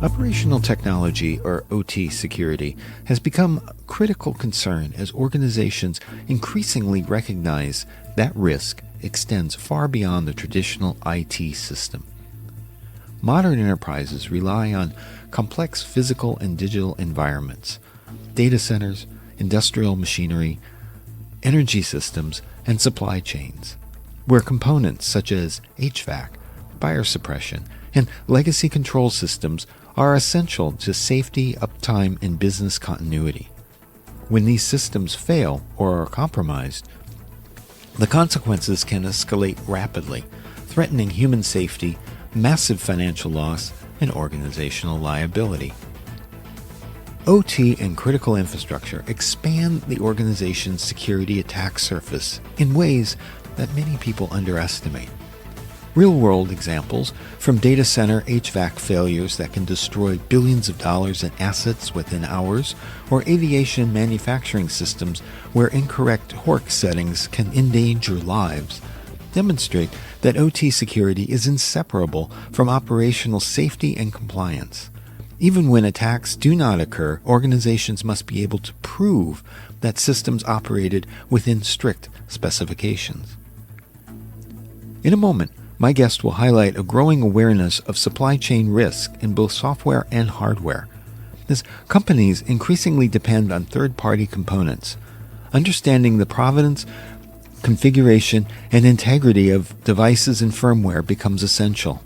Operational technology, or OT security, has become a critical concern as organizations increasingly recognize that risk extends far beyond the traditional IT system. Modern enterprises rely on complex physical and digital environments, data centers, industrial machinery, energy systems, and supply chains, where components such as HVAC, fire suppression, and legacy control systems are essential to safety, uptime, and business continuity. When these systems fail or are compromised, the consequences can escalate rapidly, threatening human safety, massive financial loss, and organizational liability. OT and critical infrastructure expand the organization's security attack surface in ways that many people underestimate. Real-world examples, from data center HVAC failures that can destroy billions of dollars in assets within hours, or aviation manufacturing systems where incorrect torque settings can endanger lives, demonstrate that OT security is inseparable from operational safety and compliance. Even when attacks do not occur, organizations must be able to prove that systems operated within strict specifications. In a moment, my guest will highlight a growing awareness of supply chain risk in both software and hardware, as companies increasingly depend on third-party components. Understanding the provenance, configuration, and integrity of devices and firmware becomes essential.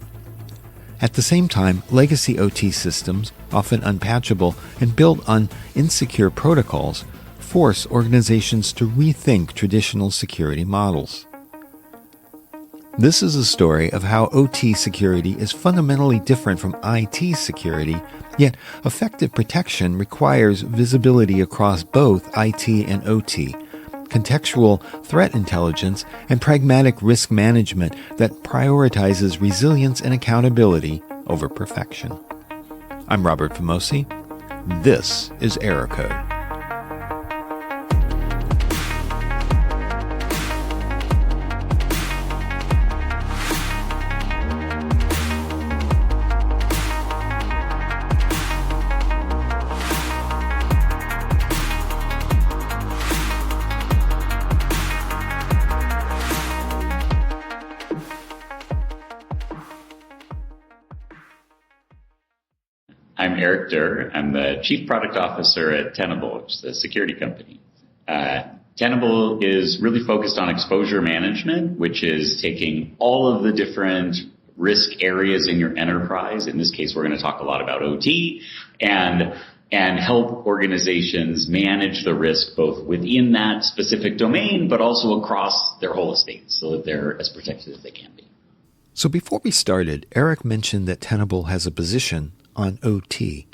At the same time, legacy OT systems, often unpatchable and built on insecure protocols, force organizations to rethink traditional security models. This is a story of how OT security is fundamentally different from IT security, yet effective protection requires visibility across both IT and OT, contextual threat intelligence, and pragmatic risk management that prioritizes resilience and accountability over perfection. I'm Robert Famosi. This is Error Code. I'm Eric Durr. I'm the Chief Product Officer at Tenable, which is a security company. Tenable is really focused on exposure management, which is taking all of the different risk areas in your enterprise. In this case, we're going to talk a lot about OT and help organizations manage the risk both within that specific domain, but also across their whole estate so that they're as protected as they can be. So before we started, Eric mentioned that Tenable has a position on OT,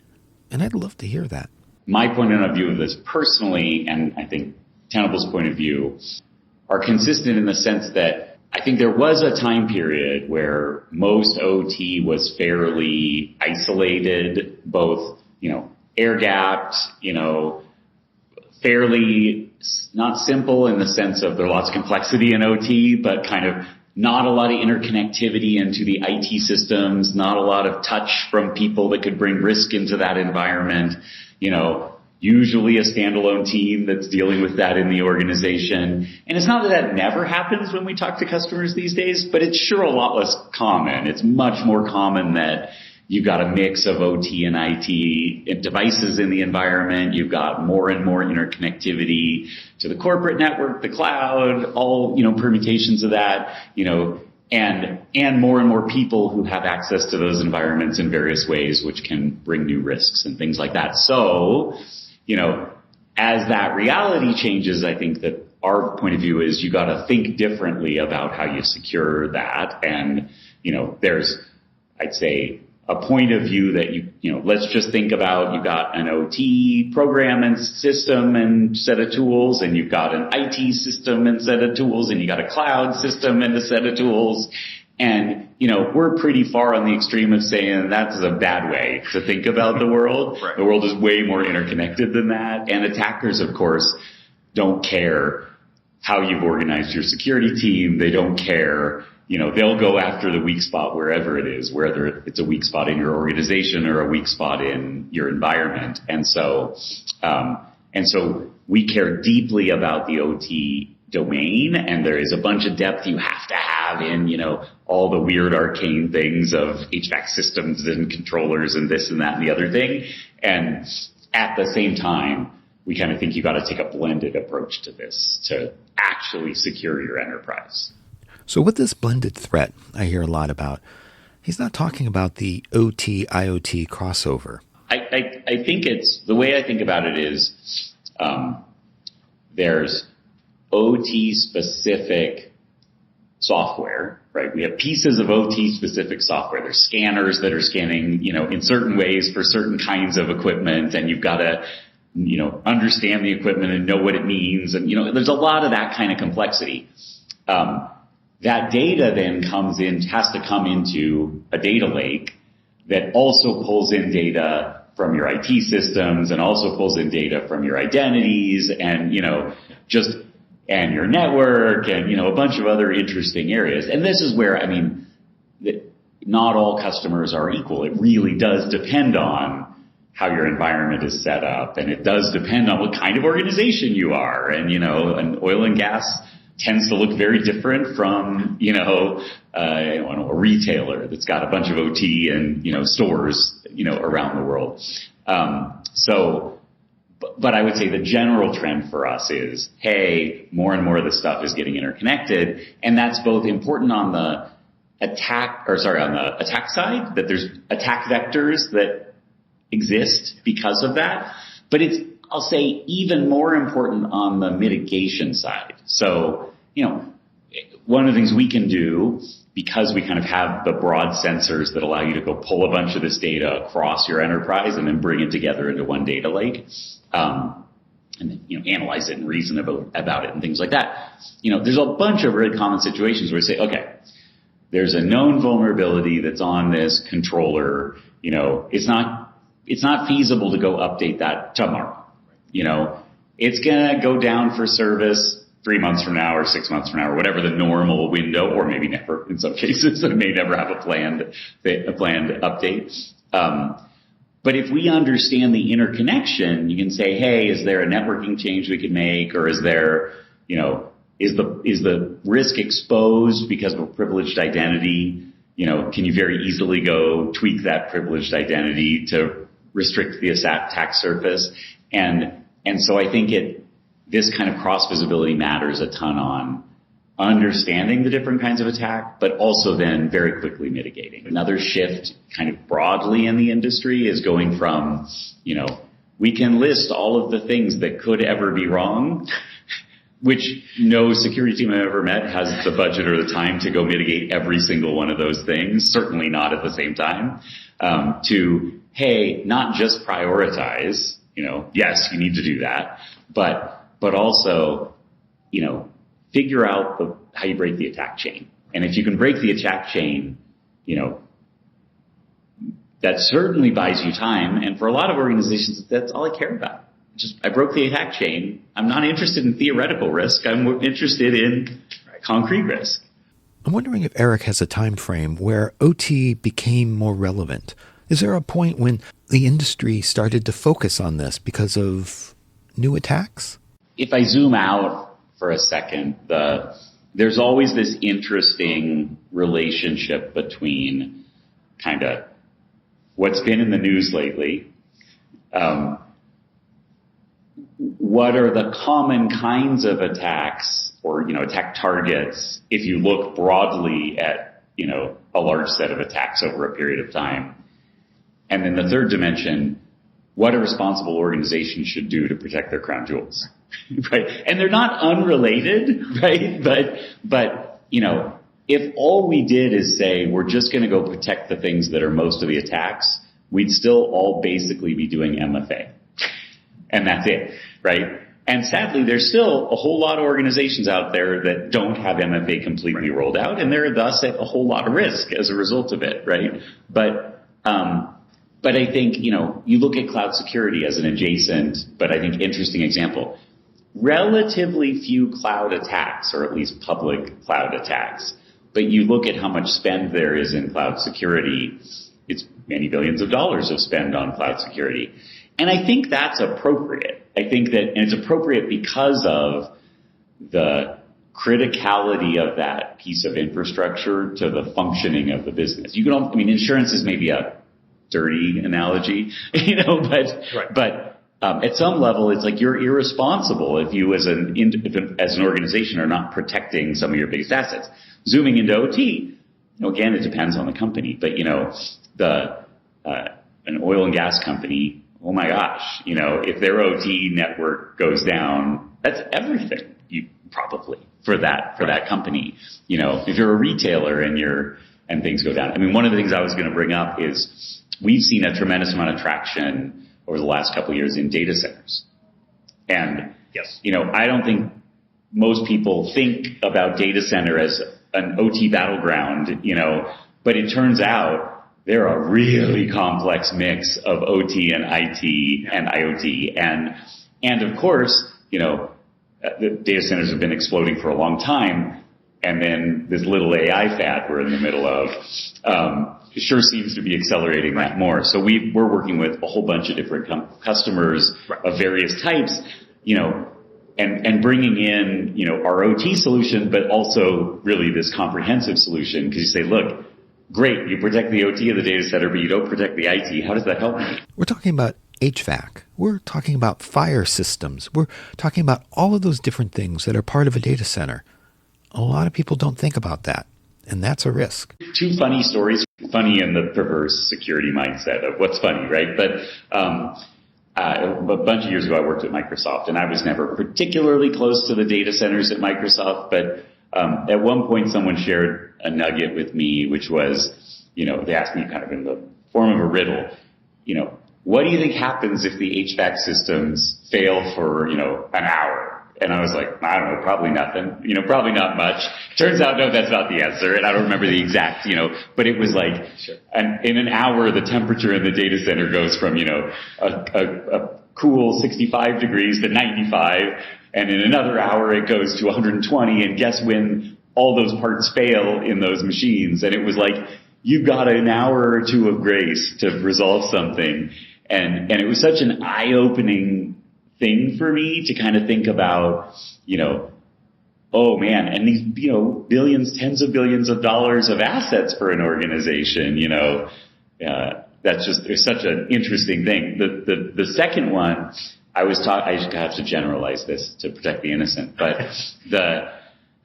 and I'd love to hear that. My point of view of this personally, and I think Tenable's point of view, are consistent in the sense that I think there was a time period where most OT was fairly isolated, both, air-gapped, fairly not simple in the sense of there are lots of complexity in OT, but kind of not a lot of interconnectivity into the IT systems, not a lot of touch from people that could bring risk into that environment, usually a standalone team that's dealing with that in the organization. And it's not that that never happens when we talk to customers these days, but it's sure a lot less common. It's much more common that you've got a mix of OT and IT devices in the environment. You've got more and more interconnectivity to the corporate network, the cloud, all, permutations of that, and more people who have access to those environments in various ways, which can bring new risks and things like that. So, as that reality changes, I think that our point of view is you got to think differently about how you secure that. And, there's, I'd say, a point of view that let's just think about you've got an OT program and system and set of tools, and you've got an IT system and set of tools, and you got a cloud system and a set of tools. And, we're pretty far on the extreme of saying that's a bad way to think about the world. Right. The world is way more interconnected than that. And attackers, of course, don't care how you've organized your security team. They don't care. They'll go after the weak spot wherever it is, whether it's a weak spot in your organization or a weak spot in your environment. And so we care deeply about the OT domain, and there is a bunch of depth you have to have in, all the weird arcane things of HVAC systems and controllers and this and that and the other thing. And at the same time, we kind of think you got to take a blended approach to this to actually secure your enterprise. So with this blended threat I hear a lot about, he's not talking about the OT IoT crossover. I think the way I think about it is there's OT specific software, right? We have pieces of OT specific software. There's scanners that are scanning, in certain ways for certain kinds of equipment, and you've got to, understand the equipment and know what it means. And, there's a lot of that kind of complexity. That data then has to come into a data lake that also pulls in data from your IT systems and also pulls in data from your identities and, and your network and, a bunch of other interesting areas. And this is where, not all customers are equal. It really does depend on how your environment is set up, and it does depend on what kind of organization you are. And, and oil and gas tends to look very different from, a retailer that's got a bunch of OT and, stores, around the world. But I would say the general trend for us is, hey, more and more of this stuff is getting interconnected. And that's both important on the attack side, that there's attack vectors that exist because of that. But it's, I'll say, even more important on the mitigation side. So, one of the things we can do, because we kind of have the broad sensors that allow you to go pull a bunch of this data across your enterprise and then bring it together into one data lake, and then, analyze it and reason about it and things like that. There's a bunch of really common situations where we say, okay, there's a known vulnerability that's on this controller. It's not feasible to go update that tomorrow. It's going to go down for service 3 months from now or 6 months from now or whatever the normal window, or maybe never in some cases. It may never have a planned update. But if we understand the interconnection, you can say, hey, is there a networking change we could make? Or is there, is the risk exposed because of a privileged identity? Can you very easily go tweak that privileged identity to restrict the attack surface? And so I think this kind of cross visibility matters a ton on understanding the different kinds of attack, but also then very quickly mitigating. Another shift kind of broadly in the industry is going from, we can list all of the things that could ever be wrong, which no security team I've ever met has the budget or the time to go mitigate every single one of those things, certainly not at the same time, to, hey, not just prioritize, yes, you need to do that, but also, figure out how you break the attack chain. And if you can break the attack chain, that certainly buys you time. And for a lot of organizations, that's all I care about. I broke the attack chain. I'm not interested in theoretical risk. I'm interested in concrete risk. I'm wondering if Eric has a time frame where OT became more relevant. Is there a point when the industry started to focus on this because of new attacks? If I zoom out for a second, there's always this interesting relationship between kind of what's been in the news lately, what are the common kinds of attacks or, attack targets if you look broadly at, a large set of attacks over a period of time. And then the third dimension, what a responsible organization should do to protect their crown jewels, right? And they're not unrelated, right? But, if all we did is say, we're just going to go protect the things that are most of the attacks, we'd still all basically be doing MFA. And that's it, right? And sadly, there's still a whole lot of organizations out there that don't have MFA completely rolled out, and they're thus at a whole lot of risk as a result of it, right? But I think, you look at cloud security as an adjacent, but I think interesting example. relatively few cloud attacks, or at least public cloud attacks. But you look at how much spend there is in cloud security, it's many billions of dollars of spend on cloud security. And I think that's appropriate. I think that, and it's appropriate because of the criticality of that piece of infrastructure to the functioning of the business. You can, I mean, insurance is maybe a dirty analogy, but at some level, it's like you're irresponsible if you as an organization are not protecting some of your biggest assets. Zooming into OT, again, it depends on the company, but an oil and gas company, oh my gosh, if their OT network goes down, that's everything. Probably for that company. If you're a retailer and things go down. I mean, one of the things I was going to bring up is we've seen a tremendous amount of traction over the last couple of years in data centers. And, yes, I don't think most people think about data center as an OT battleground, but it turns out they're a really complex mix of OT and IT and IoT. And of course, the data centers have been exploding for a long time, and then this little AI fad we're in the middle of sure seems to be accelerating that more. So we're working with a whole bunch of different customers of various types, and bringing in our OT solution, but also really this comprehensive solution, because you say, look, great, you protect the OT of the data center, but you don't protect the IT. How does that help me? We're talking about HVAC. We're talking about fire systems. We're talking about all of those different things that are part of a data center. A lot of people don't think about that, and that's a risk. Two funny stories, funny in the perverse security mindset of what's funny, right? But a bunch of years ago, I worked at Microsoft, and I was never particularly close to the data centers at Microsoft, but at one point, someone shared a nugget with me, which was, they asked me kind of in the form of a riddle, what do you think happens if the HVAC systems fail for, an hour? And I was like, I don't know, probably nothing, probably not much. Turns out, no, that's not the answer. And I don't remember the exact, but it was like, sure. And in an hour, the temperature in the data center goes from, a cool 65 degrees to 95. And in another hour, it goes to 120. And guess when all those parts fail in those machines? And it was like, you got an hour or two of grace to resolve something. And it was such an eye-opening thing for me to kind of think about, oh man, and these, billions, tens of billions of dollars of assets for an organization, that's just, it's such an interesting thing. The second one, I just have to generalize this to protect the innocent, but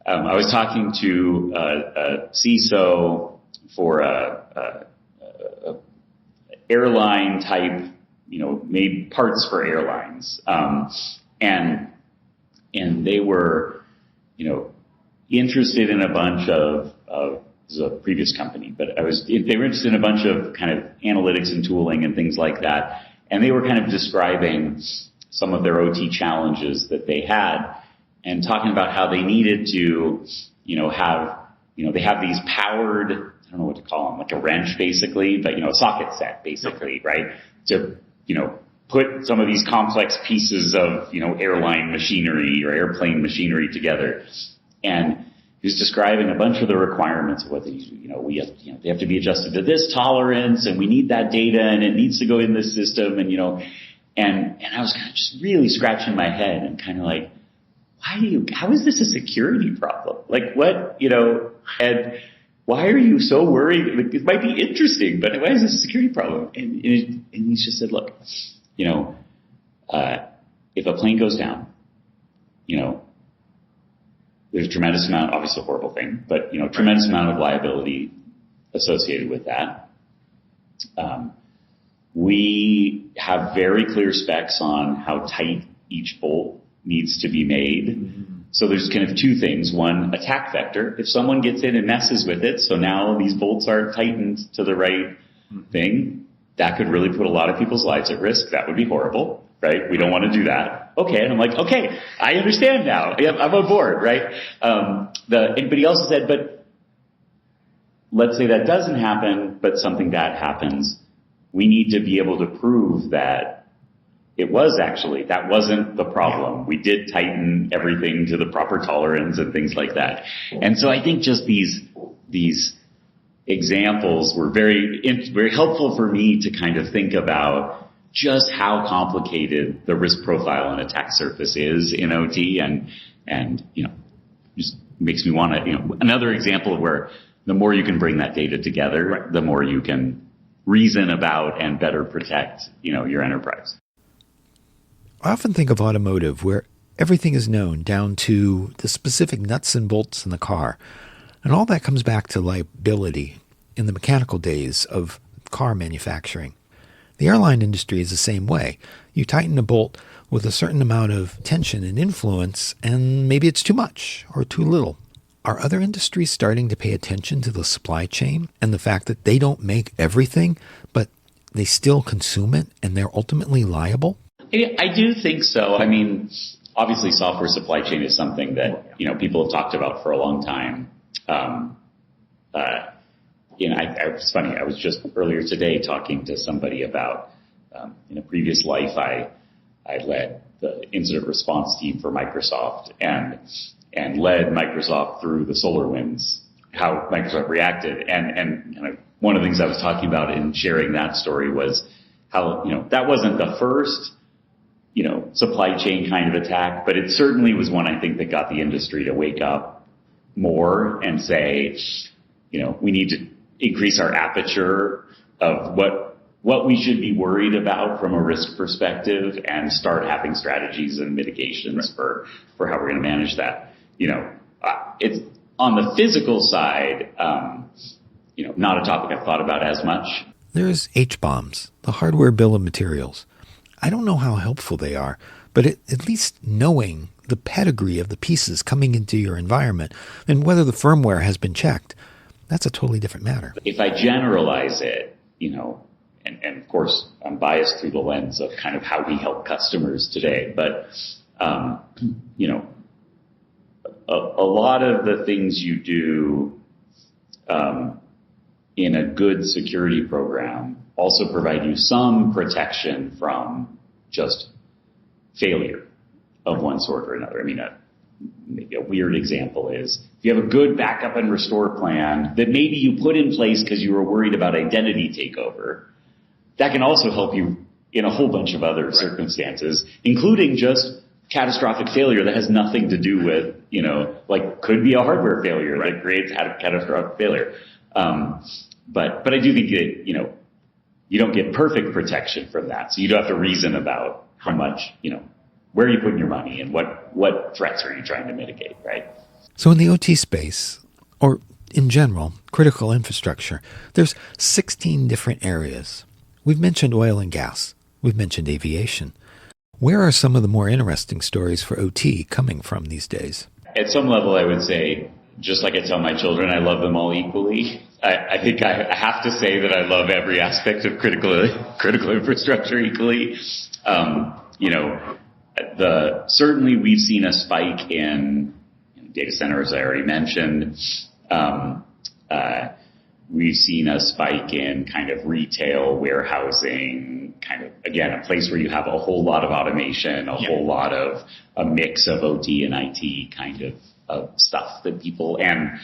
I was talking to a CISO for a airline type, made parts for airlines. And they were, interested in a bunch of this is a previous company, but they were interested in a bunch of kind of analytics and tooling and things like that. And they were kind of describing some of their OT challenges that they had and talking about how they needed to, they have these powered, I don't know what to call them, like a wrench basically, but, a socket set basically, right? To, put some of these complex pieces of, airline machinery or airplane machinery together. And he was describing a bunch of the requirements of what they do. They have to be adjusted to this tolerance, and we need that data, and it needs to go in this system, and, and I was kind of just really scratching my head and kind of like, how is this a security problem? Like what, and why are you so worried? Like, it might be interesting, but why is this a security problem? And he just said, look, if a plane goes down, there's a tremendous amount, obviously a horrible thing, but, tremendous amount of liability associated with that. We have very clear specs on how tight each bolt needs to be made. Mm-hmm. So there's kind of two things. One, attack vector. If someone gets in and messes with it, so now these bolts aren't tightened to the right thing, that could really put a lot of people's lives at risk. That would be horrible, right? We don't want to do that. Okay. And I'm like, okay, I understand now. I'm on board, right? But he also said, but let's say that doesn't happen, but something bad happens. We need to be able to prove that that wasn't the problem. We did tighten everything to the proper tolerance and things like that. And so I think just these examples were very helpful for me to kind of think about just how complicated the risk profile and attack surface is in OT, and just makes me want to, another example of where the more you can bring that data together, right, the more you can reason about and better protect, your enterprise. I often think of automotive, where everything is known down to the specific nuts and bolts in the car. And all that comes back to liability in the mechanical days of car manufacturing. The airline industry is the same way. You tighten a bolt with a certain amount of tension and influence, and maybe it's too much or too little. Are other industries starting to pay attention to the supply chain and the fact that they don't make everything, but they still consume it and they're ultimately liable? I do think so. I mean, obviously software supply chain is something that, people have talked about for a long time. It's funny. I was just earlier today talking to somebody about, in a previous life, I led the incident response team for Microsoft and led Microsoft through the SolarWinds, how Microsoft reacted. And one of the things I was talking about in sharing that story was how, that wasn't the first, supply chain kind of attack, but it certainly was one, I think, that got the industry to wake up more and say, we need to increase our aperture of what we should be worried about from a risk perspective and start having strategies and mitigations for how we're going to manage that. It's on the physical side, not a topic I've thought about as much. There's H-bombs, the hardware bill of materials. I don't know how helpful they are, but at least knowing the pedigree of the pieces coming into your environment and whether the firmware has been checked, that's a totally different matter. If I generalize it, and of course I'm biased through the lens of kind of how we help customers today, but, a lot of the things you do in a good security program also provide you some protection from just failure of one sort or another. I mean, maybe a weird example is if you have a good backup and restore plan that maybe you put in place because you were worried about identity takeover, that can also help you in a whole bunch of other circumstances, including just catastrophic failure that has nothing to do with, could be a hardware failure that creates catastrophic failure. But I do think that, you don't get perfect protection from that. So you do have to reason about how much, where are you putting your money and what threats are you trying to mitigate, right? So in the OT space, or in general, critical infrastructure, there's 16 different areas. We've mentioned oil and gas. We've mentioned aviation. Where are some of the more interesting stories for OT coming from these days? At some level, I would say, just like I tell my children, I love them all equally. I think I have to say that I love every aspect of critical infrastructure equally. Certainly we've seen a spike in data centers, I already mentioned. We've seen a spike in kind of retail, warehousing, kind of, again, a place where you have a whole lot of automation, whole lot of a mix of OT and IT kind of stuff that people, and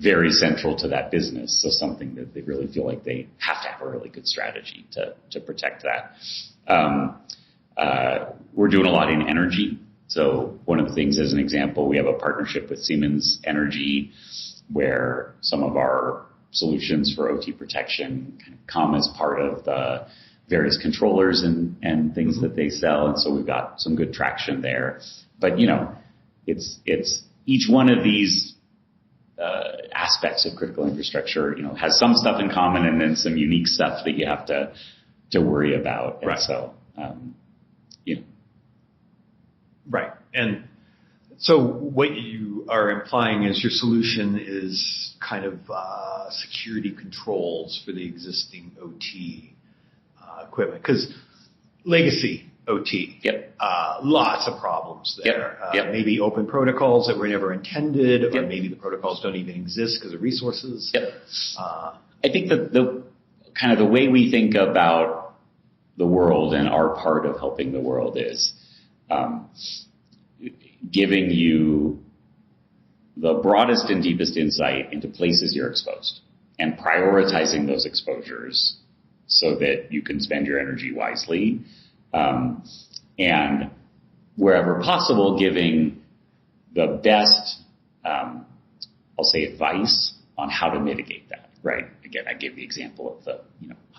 very central to that business. So something that they really feel like they have to have a really good strategy to protect that. We're doing a lot in energy. So one of the things, as an example, we have a partnership with Siemens Energy where some of our solutions for OT protection kind of come as part of the various controllers and things that they sell. And so we've got some good traction there. But, it's each one of these aspects of critical infrastructure, has some stuff in common and then some unique stuff that you have to worry about. And so, Right. And so what you are implying is your solution is kind of security controls for the existing OT equipment. Because legacy OT, lots of problems there. Maybe open protocols that were never intended, or maybe the protocols don't even exist because of resources. I think that the way we think about the world and our part of helping the world is giving you the broadest and deepest insight into places you're exposed and prioritizing those exposures so that you can spend your energy wisely, and wherever possible, giving the best, I'll say, advice on how to mitigate that, right? Again, I gave the example of the,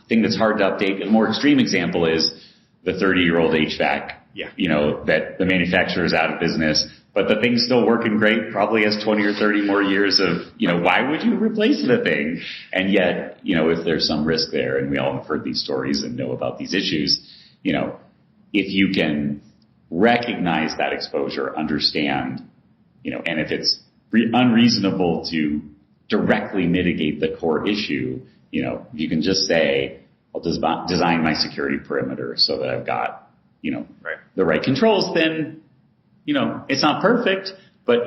thing that's hard to update. A more extreme example is the 30-year-old HVAC, that the manufacturer is out of business, but the thing's still working great, probably has 20 or 30 more years of, why would you replace the thing? And yet, if there's some risk there, and we all have heard these stories and know about these issues, if you can recognize that exposure, understand, and if it's unreasonable to directly mitigate the core issue, you can just say, I'll design my security perimeter so that I've got, the right controls, then, it's not perfect, but,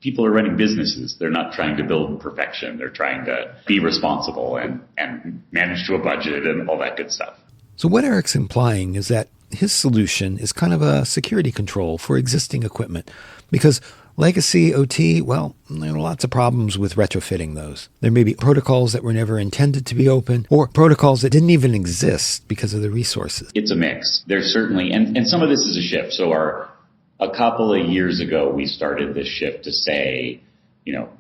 people are running businesses. They're not trying to build perfection. They're trying to be responsible and manage to a budget and all that good stuff. So what Eric's implying is that his solution is kind of a security control for existing equipment, because legacy OT, well, there are lots of problems with retrofitting those. There may be protocols that were never intended to be open, or protocols that didn't even exist because of the resources. It's a mix. There's certainly, and some of this is a shift. So a couple of years ago, we started this shift to say,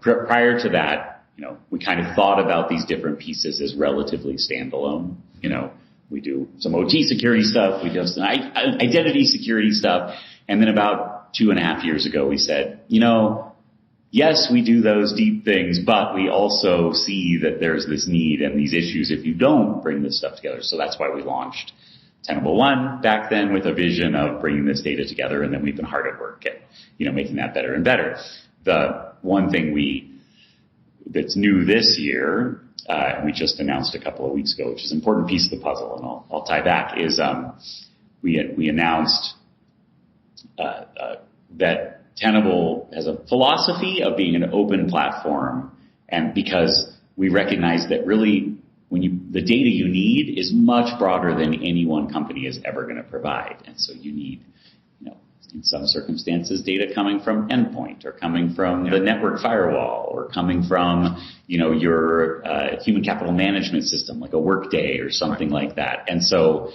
prior to that, we kind of thought about these different pieces as relatively standalone. We do some OT security stuff, we do some identity security stuff, and then about 2.5 years ago, we said, yes, we do those deep things, but we also see that there's this need and these issues if you don't bring this stuff together. So that's why we launched Tenable One back then with a vision of bringing this data together, and then we've been hard at work at, making that better and better. The one thing that's new this year, and we just announced a couple of weeks ago, which is an important piece of the puzzle, and I'll tie back, is we announced that Tenable has a philosophy of being an open platform, and because we recognize that really the data you need is much broader than any one company is ever going to provide, and so you need, in some circumstances, data coming from endpoint or coming from the network firewall or coming from, your human capital management system like a Workday or something like that. And so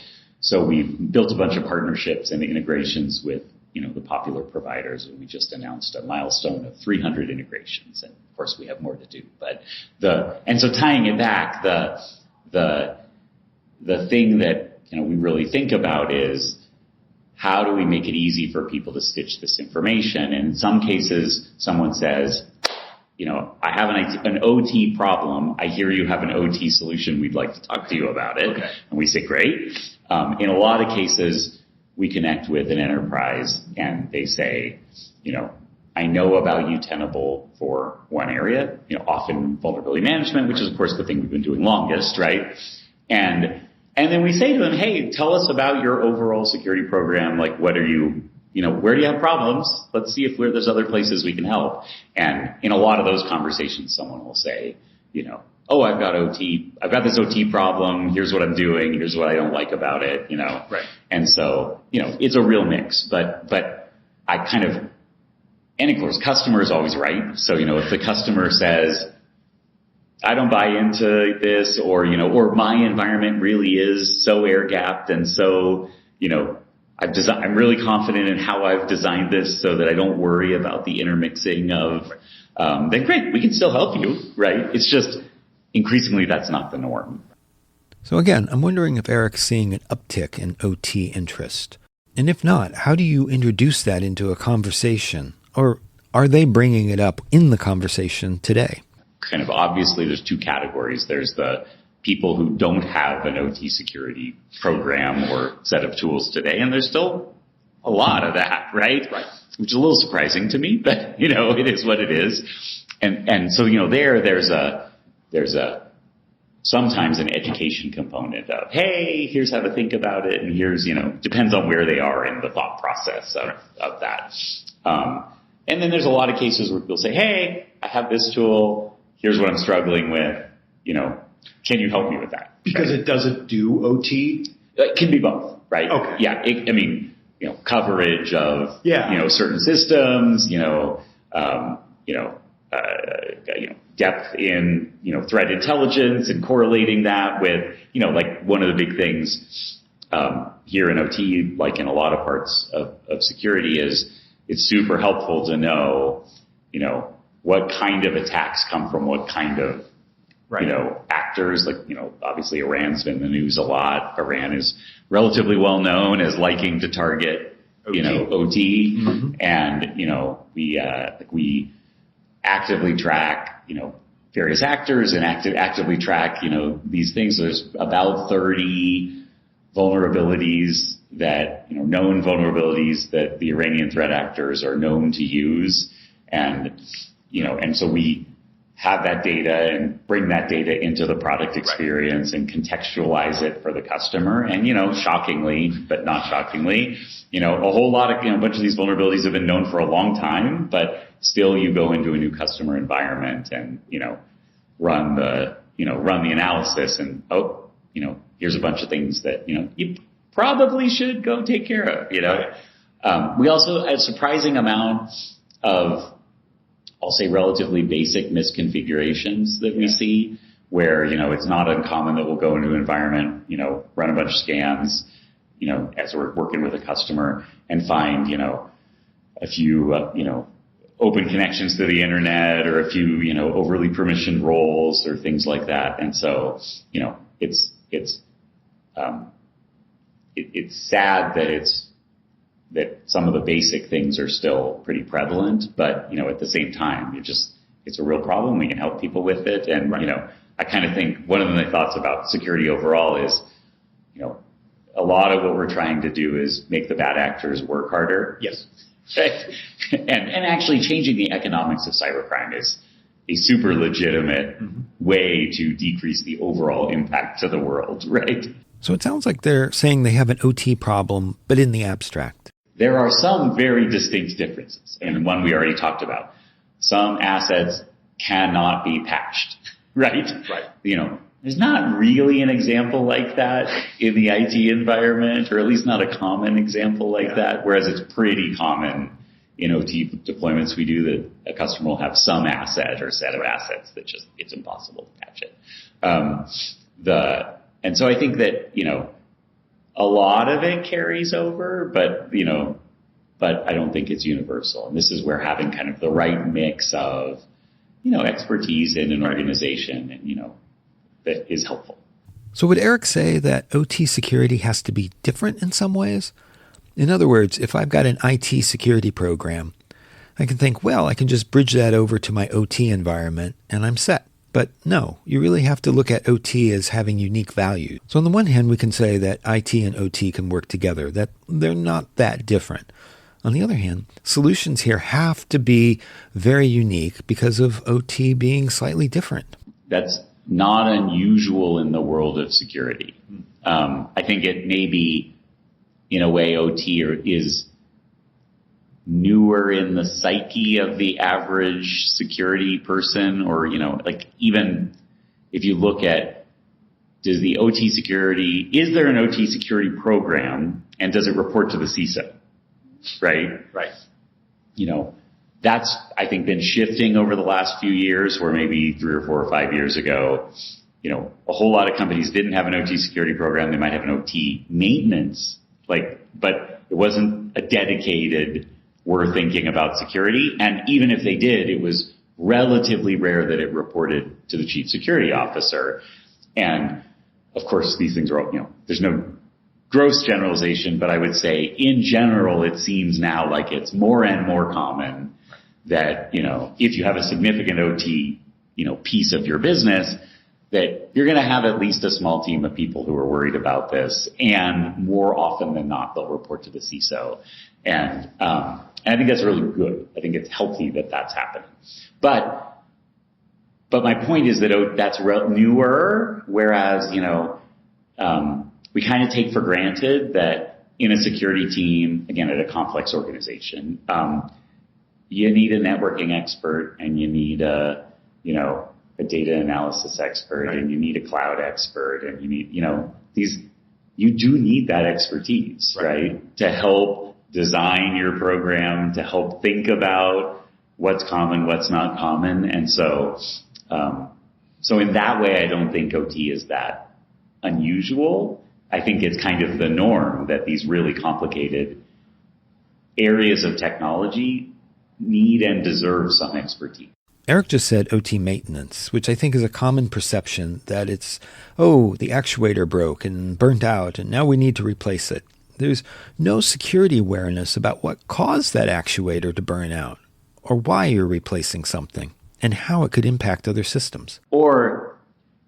we've built a bunch of partnerships and integrations with, the popular providers. We just announced a milestone of 300 integrations, and of course we have more to do. But so tying it back, the thing that we really think about is, how do we make it easy for people to stitch this information? And in some cases, someone says, I have an OT problem. I hear you have an OT solution. We'd like to talk to you about it. Okay. And we say, great. In a lot of cases, we connect with an enterprise and they say, I know about you, Tenable, for one area, often vulnerability management, which is, of course, the thing we've been doing longest, right? And then we say to them, hey, tell us about your overall security program. Like, what are you, where do you have problems? Let's see if there's other places we can help. And in a lot of those conversations, someone will say, oh, I've got this OT problem. Here's what I'm doing. Here's what I don't like about it, Right. And so, it's a real mix, but I kind of, and of course, customer is always right. So, if the customer says, I don't buy into this, or my environment really is so air gapped, and so, I'm really confident in how I've designed this so that I don't worry about the intermixing of, then great, we can still help you, right? It's just increasingly that's not the norm. So again, I'm wondering if Eric's seeing an uptick in OT interest. And if not, how do you introduce that into a conversation? Or are they bringing it up in the conversation today? Kind of obviously there's two categories. There's the people who don't have an OT security program or set of tools today, and there's still a lot of that, right? Right. Which is a little surprising to me, but it is what it is. And so there's a sometimes an education component of, hey, here's how to think about it, and here's depends on where they are in the thought process of that. And then there's a lot of cases where people say, hey, I have this tool. Here's what I'm struggling with. Can you help me with that? Because it doesn't do OT? It can be both, right? Okay. Yeah. Coverage of, certain systems, depth in, threat intelligence and correlating that with, like one of the big things, here in OT, like in a lot of parts of security, is it's super helpful to know, what kind of attacks come from what kind of, actors. Like, obviously Iran's been in the news a lot. Iran is relatively well known as liking to target, OT. Mm-hmm. And, we actively track, various actors and actively track, these things. There's about 30 vulnerabilities that, known vulnerabilities that the Iranian threat actors are known to use. And, and so we have that data and bring that data into the product experience and contextualize it for the customer. And, shockingly, but not shockingly, a whole lot of, a bunch of these vulnerabilities have been known for a long time, but still you go into a new customer environment and, run the analysis and, here's a bunch of things that, you probably should go take care of, We also have a surprising amount of, I'll say, relatively basic misconfigurations that we see where, it's not uncommon that we'll go into an environment, run a bunch of scans, as we're working with a customer and find, a few, open connections to the internet or a few, overly permissioned roles or things like that. And so, it's sad that some of the basic things are still pretty prevalent, but, at the same time, it's a real problem. We can help people with it. And, I kind of think one of my thoughts about security overall is, a lot of what we're trying to do is make the bad actors work harder. Yes. And actually changing the economics of cybercrime is a super legitimate way to decrease the overall impact to the world, right? So it sounds like they're saying they have an OT problem, but in the abstract. There are some very distinct differences, and one we already talked about. Some assets cannot be patched, right? Right. There's not really an example like that in the IT environment, or at least not a common example like that, whereas it's pretty common in OT deployments we do that a customer will have some asset or set of assets that just, it's impossible to patch it. And so I think that, a lot of it carries over, but I don't think it's universal. And this is where having kind of the right mix of, expertise in an organization and, that is helpful. So would Eric say that OT security has to be different in some ways? In other words, if I've got an IT security program, I can think, well, I can just bridge that over to my OT environment and I'm set. But no, you really have to look at OT as having unique value. So on the one hand, we can say that IT and OT can work together, that they're not that different. On the other hand, solutions here have to be very unique because of OT being slightly different. That's not unusual in the world of security. I think it may be, in a way, OT is newer in the psyche of the average security person, or, even if you look at, is there an OT security program, and does it report to the CISO? Right? Right. That's, I think, been shifting over the last few years, where maybe 3 or 4 or 5 years ago, a whole lot of companies didn't have an OT security program. They might have an OT maintenance, but it wasn't a dedicated, we're thinking about security. And even if they did, it was relatively rare that it reported to the chief security officer. And of course, these things are, there's no gross generalization, but I would say in general, it seems now like it's more and more common that, if you have a significant OT, piece of your business, that you're going to have at least a small team of people who are worried about this. And more often than not, they'll report to the CISO. And I think that's really good. I think it's healthy that that's happening. But my point is that that's newer, whereas, we kind of take for granted that in a security team, again, at a complex organization, you need a networking expert, and you need a data analysis expert, right, and you need a cloud expert, and you need, you do need that expertise, right? To help design your program, to help think about what's common, what's not common. And so in that way, I don't think OT is that unusual. I think it's kind of the norm that these really complicated areas of technology need and deserve some expertise. Eric just said OT maintenance, which I think is a common perception that it's, oh, the actuator broke and burnt out and now we need to replace it. There's no security awareness about what caused that actuator to burn out or why you're replacing something and how it could impact other systems. Or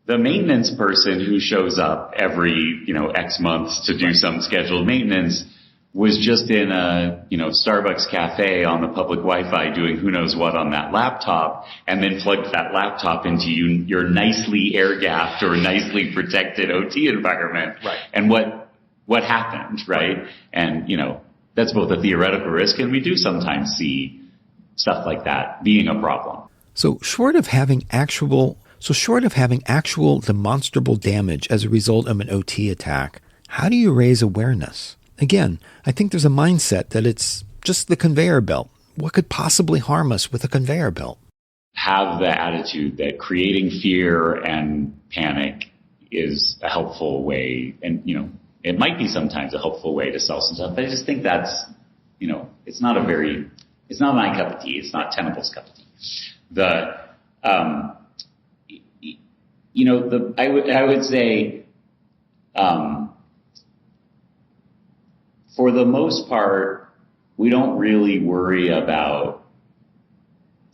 the maintenance person who shows up every, X months to do some scheduled maintenance was just in a, Starbucks cafe on the public Wi-Fi doing who knows what on that laptop and then plugged that laptop into your nicely air-gapped or nicely protected OT environment. Right. And what happened, right? And, that's both a theoretical risk and we do sometimes see stuff like that being a problem. So short of having actual demonstrable damage as a result of an OT attack, how do you raise awareness? Again, I think there's a mindset that it's just the conveyor belt. What could possibly harm us with a conveyor belt? Have the attitude that creating fear and panic is a helpful way, and, it might be sometimes a helpful way to sell some stuff, but I just think that's, it's not my cup of tea. It's not Tenable's cup of tea. I would say, for the most part, we don't really worry about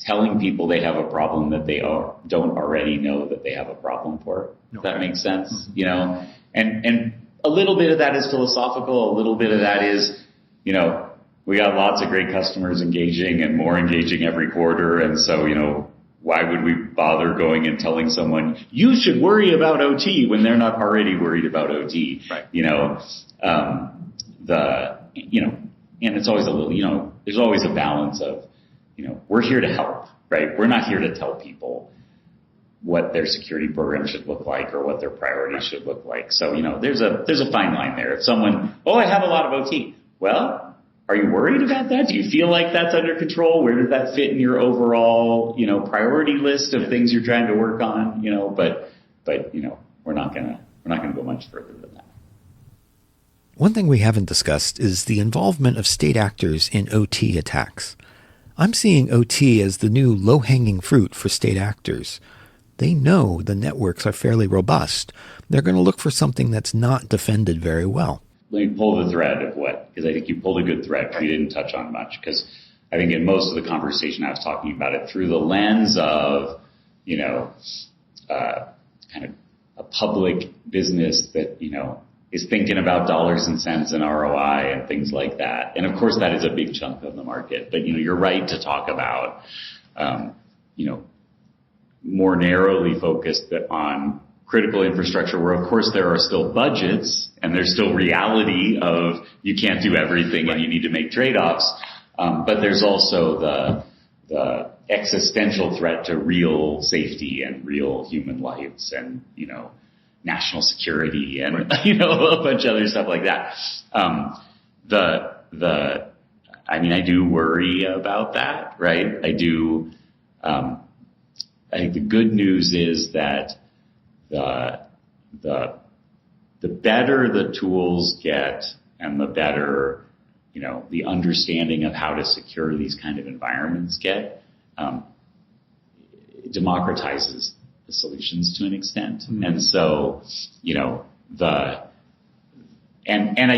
telling people they have a problem that they don't already know that they have a problem for. No. If that makes sense, Mm-hmm. And a little bit of that is philosophical. A little bit of that is, we got lots of great customers engaging and more engaging every quarter. And so, why would we bother going and telling someone you should worry about OT when they're not already worried about OT? Right. And it's always a little, there's always a balance of, we're here to help, right? We're not here to tell people what their security program should look like or what their priorities should look like. So, there's a fine line there. If someone, I have a lot of OT. Well, are you worried about that? Do you feel like that's under control? Where does that fit in your overall, priority list of things you're trying to work on? But we're not gonna go much further than that. One thing we haven't discussed is the involvement of state actors in OT attacks. I'm seeing OT as the new low-hanging fruit for state actors. They know the networks are fairly robust. They're going to look for something that's not defended very well. Let me pull the thread of because I think you pulled a good thread. We didn't touch on much because I think in most of the conversation I was talking about it through the lens of, kind of a public business that, is thinking about dollars and cents and ROI and things like that. And of course that is a big chunk of the market, but you're right to talk about, more narrowly focused on critical infrastructure where of course there are still budgets and there's still reality of you can't do everything and you need to make trade-offs. But there's also the existential threat to real safety and real human lives and, national security and, a bunch of other stuff like that. I do worry about that, right? I do, I think the good news is that the better the tools get and the better, the understanding of how to secure these kind of environments get, it democratizes the solutions to an extent. Mm-hmm. And so, I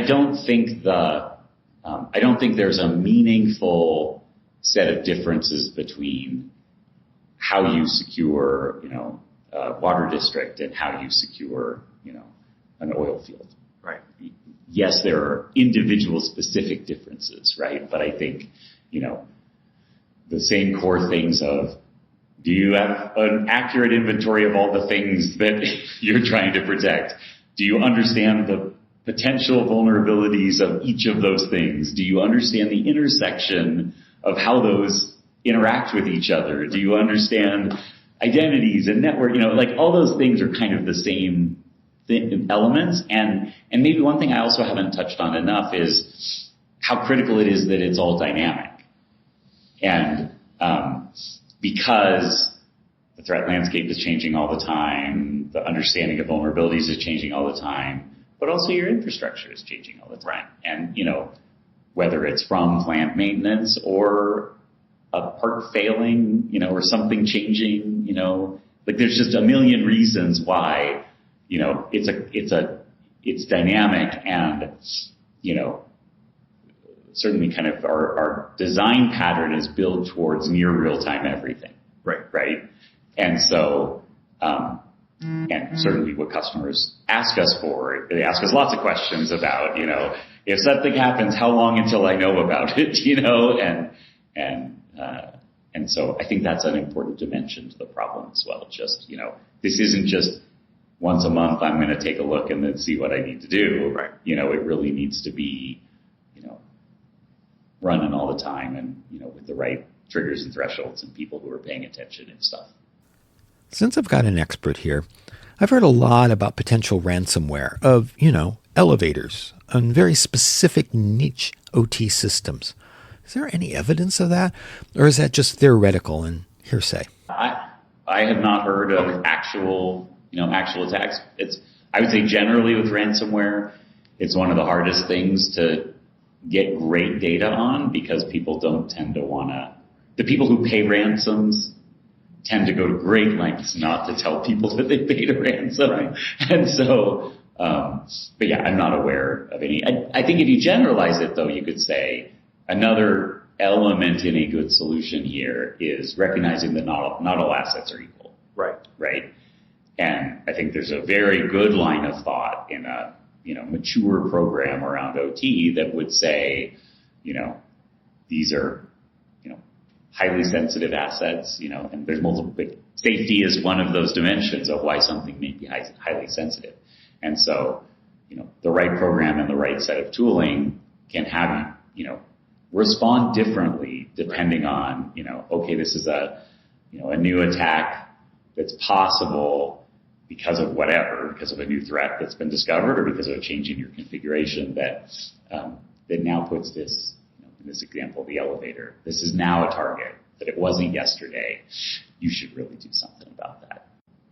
don't think there's a meaningful set of differences between how you secure, a water district and how you secure, an oil field. Right. Yes, there are individual specific differences, right? But I think, the same core things of, do you have an accurate inventory of all the things that you're trying to protect? Do you understand the potential vulnerabilities of each of those things? Do you understand the intersection of how those interact with each other? Do you understand identities and network? All those things are kind of the same elements. And maybe one thing I also haven't touched on enough is how critical it is that it's all dynamic. And because the threat landscape is changing all the time, the understanding of vulnerabilities is changing all the time, but also your infrastructure is changing all the time. And, whether it's from plant maintenance or a part failing, or something changing, like there's just a million reasons why, it's dynamic and, certainly kind of our design pattern is built towards near real-time everything. Right. And so, and certainly what customers ask us for, they ask us lots of questions about, if something happens, how long until I know about it, and so I think that's an important dimension to the problem as well. Just, this isn't just once a month I'm going to take a look and then see what I need to do. Right. It really needs to be, running all the time and, with the right triggers and thresholds and people who are paying attention and stuff. Since I've got an expert here, I've heard a lot about potential ransomware of, elevators and very specific niche OT systems. Is there any evidence of that? Or is that just theoretical and hearsay? I have not heard of actual attacks. I would say generally with ransomware, it's one of the hardest things to get great data on because people don't tend to the people who pay ransoms tend to go to great lengths not to tell people that they paid a ransom. Right. And so, but yeah, I'm not aware of any. I think if you generalize it though, you could say another element in a good solution here is recognizing that not all assets are equal. Right. And I think there's a very good line of thought in a, mature program around OT that would say, these are, highly sensitive assets, and there's multiple, safety is one of those dimensions of why something may be highly sensitive. And so, the right program and the right set of tooling can have, respond differently depending on, okay, this is a new attack that's possible because of whatever, because of a new threat that's been discovered or because of a change in your configuration that now puts this, in this example, the elevator, this is now a target, that it wasn't yesterday. You should really do something about that.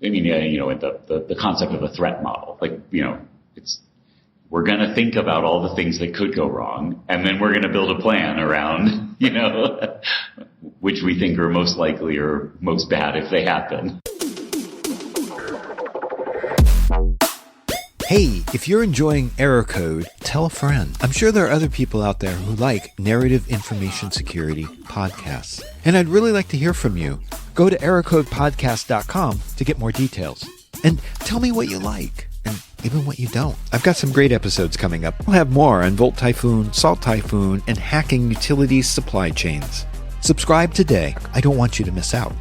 I mean, the concept of a threat model, we're going to think about all the things that could go wrong, and then we're going to build a plan around, which we think are most likely or most bad if they happen. Hey, if you're enjoying Error Code, tell a friend. I'm sure there are other people out there who like narrative information security podcasts. And I'd really like to hear from you. Go to errorcodepodcast.com to get more details. And tell me what you like, and even what you don't. I've got some great episodes coming up. We'll have more on Volt Typhoon, Salt Typhoon, and hacking utilities supply chains. Subscribe today. I don't want you to miss out.